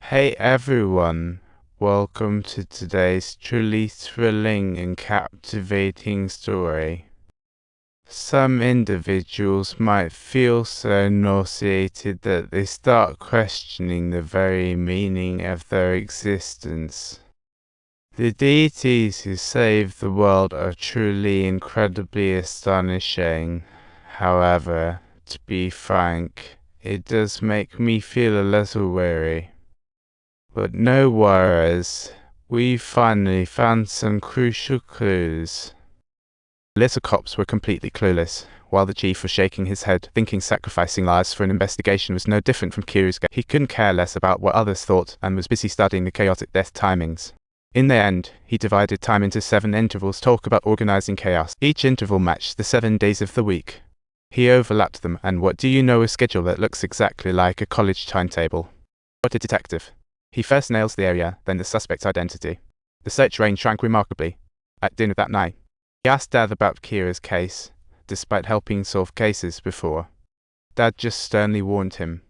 Hey everyone, welcome to today's truly thrilling and captivating story. Some individuals might feel so nauseated that they start questioning the very meaning of their existence. The deities who save the world are truly incredibly astonishing. However, to be frank, it does make me feel a little weary. But no worries, we finally found some crucial clues. The little cops were completely clueless, while the chief was shaking his head, thinking sacrificing lives for an investigation was no different from Kiru's game. He couldn't care less about what others thought and was busy studying the chaotic death timings. In the end, he divided time into 7 intervals to talk about organizing chaos. Each interval matched the 7 days of the week. He overlapped them, and what do you know, a schedule that looks exactly like a college timetable. What a detective. He first nails the area, then the suspect's identity. The search range shrank remarkably. At dinner that night, he asked Dad about Kira's case, despite helping solve cases before. Dad just sternly warned him.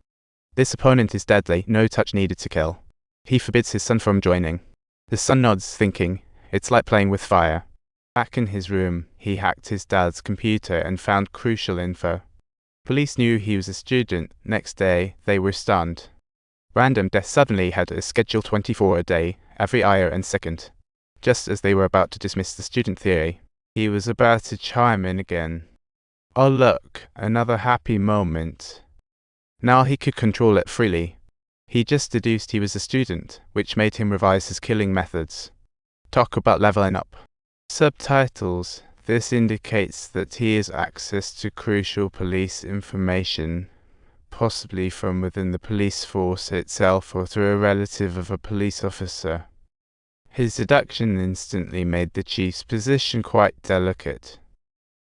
This opponent is deadly, no touch needed to kill. He forbids his son from joining. The son nods, thinking, it's like playing with fire. Back in his room, he hacked his dad's computer and found crucial info. Police knew he was a student. Next day, they were stunned. Random death suddenly had a schedule 24 a day, every hour and second. Just as they were about to dismiss the student theory, he was about to chime in again. Oh look, another happy moment. Now he could control it freely. He just deduced he was a student, which made him revise his killing methods. Talk about leveling up. Subtitles. This indicates that he has access to crucial police information, possibly from within the police force itself or through a relative of a police officer. His deduction instantly made the chief's position quite delicate.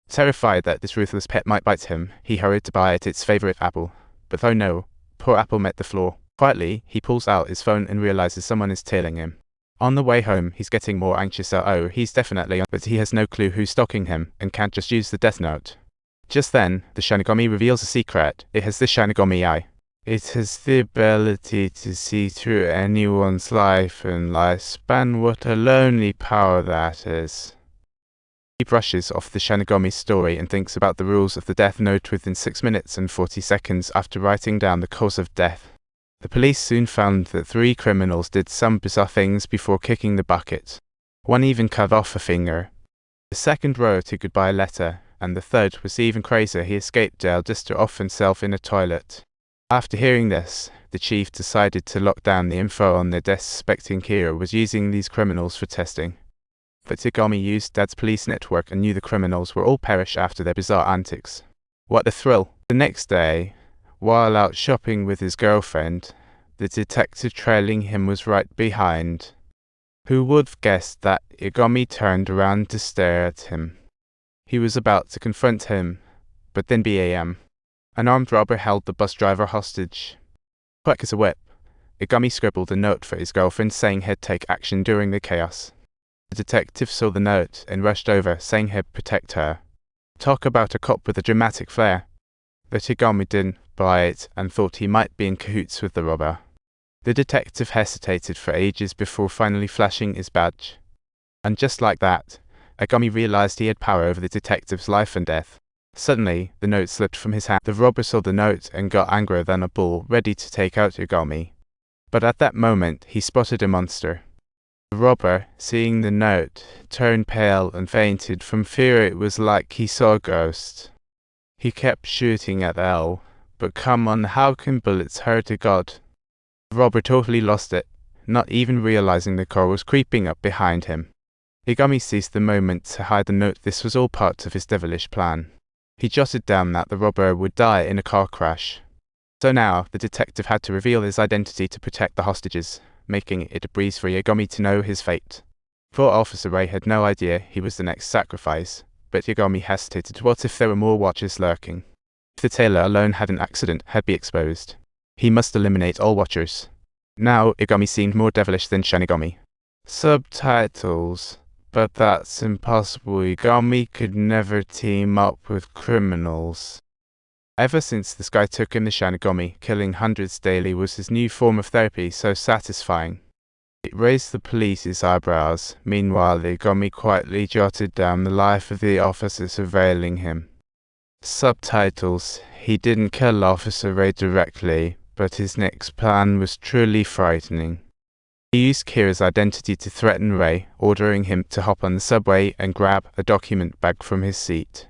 Terrified that this ruthless pet might bite him, he hurried to bite its favorite apple. But oh no, poor apple met the floor. Quietly, he pulls out his phone and realizes someone is tailing him. On the way home, he's getting more anxious. Oh, he's definitely on, but he has no clue who's stalking him and can't just use the death note. Just then, the Shinigami reveals a secret. It has the Shinigami eye. It has the ability to see through anyone's life and lifespan. What a lonely power that is. He brushes off the Shinigami story and thinks about the rules of the Death Note within 6 minutes and 40 seconds after writing down the cause of death. The police soon found that 3 criminals did some bizarre things before kicking the bucket. One even cut off a finger. The second wrote a goodbye letter, and the third was even crazier. He escaped jail just to off himself in a toilet. After hearing this, the chief decided to lock down the info on the death, suspecting Kira was using these criminals for testing. But Tagami used Dad's police network and knew the criminals would all perish after their bizarre antics. What a thrill! The next day, while out shopping with his girlfriend, the detective trailing him was right behind. Who would have guessed that Igami turned around to stare at him? He was about to confront him, but then BAM. An armed robber held the bus driver hostage. Quick as a whip, Igami scribbled a note for his girlfriend saying he'd take action during the chaos. The detective saw the note and rushed over, saying he'd protect her. Talk about a cop with a dramatic flair. But Igami didn't buy it and thought he might be in cahoots with the robber. The detective hesitated for ages before finally flashing his badge. And just like that, Igami realized he had power over the detective's life and death. Suddenly, the note slipped from his hand. The robber saw the note and got angrier than a bull, ready to take out Igami. But at that moment, he spotted a monster. The robber, seeing the note, turned pale and fainted from fear. It was like he saw a ghost. He kept shooting at L, but come on, how can bullets hurt a god? The robber totally lost it, not even realizing the car was creeping up behind him. Igami seized the moment to hide the note. This was all part of his devilish plan. He jotted down that the robber would die in a car crash. So now, the detective had to reveal his identity to protect the hostages, making it a breeze for Yagami to know his fate. Poor Officer Ray had no idea he was the next sacrifice, but Yagami hesitated. What if there were more watchers lurking? If the tailor alone had an accident, had be exposed. He must eliminate all watchers. Now, Igami seemed more devilish than Shinigami. Subtitles. But that's impossible. Igami could never team up with criminals. Ever since this guy took in the Shanigami, killing hundreds daily was his new form of therapy, so satisfying. It raised the police's eyebrows. Meanwhile, the Igami quietly jotted down the life of the officer surveilling him. Subtitles: he didn't kill Officer Ray directly, but his next plan was truly frightening. He used Kira's identity to threaten Ray, ordering him to hop on the subway and grab a document bag from his seat.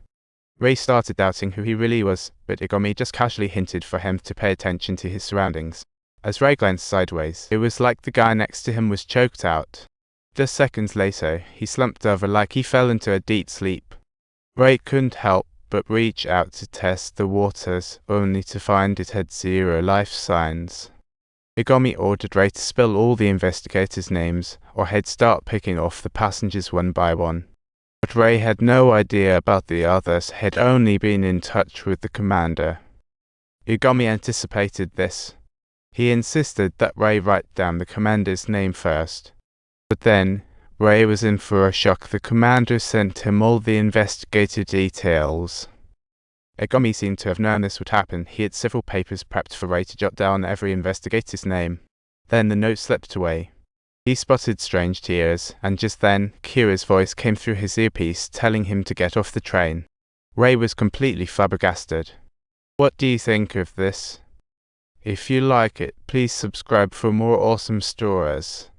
Ray started doubting who he really was, but Igami just casually hinted for him to pay attention to his surroundings. As Ray glanced sideways, it was like the guy next to him was choked out. Just seconds later, he slumped over like he fell into a deep sleep. Ray couldn't help but reach out to test the waters, only to find it had zero life signs. Igami ordered Ray to spill all the investigators' names, or he'd start picking off the passengers one by one. But Ray had no idea about the others, had only been in touch with the commander. Igami anticipated this. He insisted that Ray write down the commander's name first. But then, Ray was in for a shock. The commander sent him all the investigative details. Igami seemed to have known this would happen. He had several papers prepped for Ray to jot down every investigator's name. Then the note slipped away. He spotted strange tears, and just then, Kira's voice came through his earpiece telling him to get off the train. Ray was completely flabbergasted. What do you think of this? If you like it, please subscribe for more awesome stories.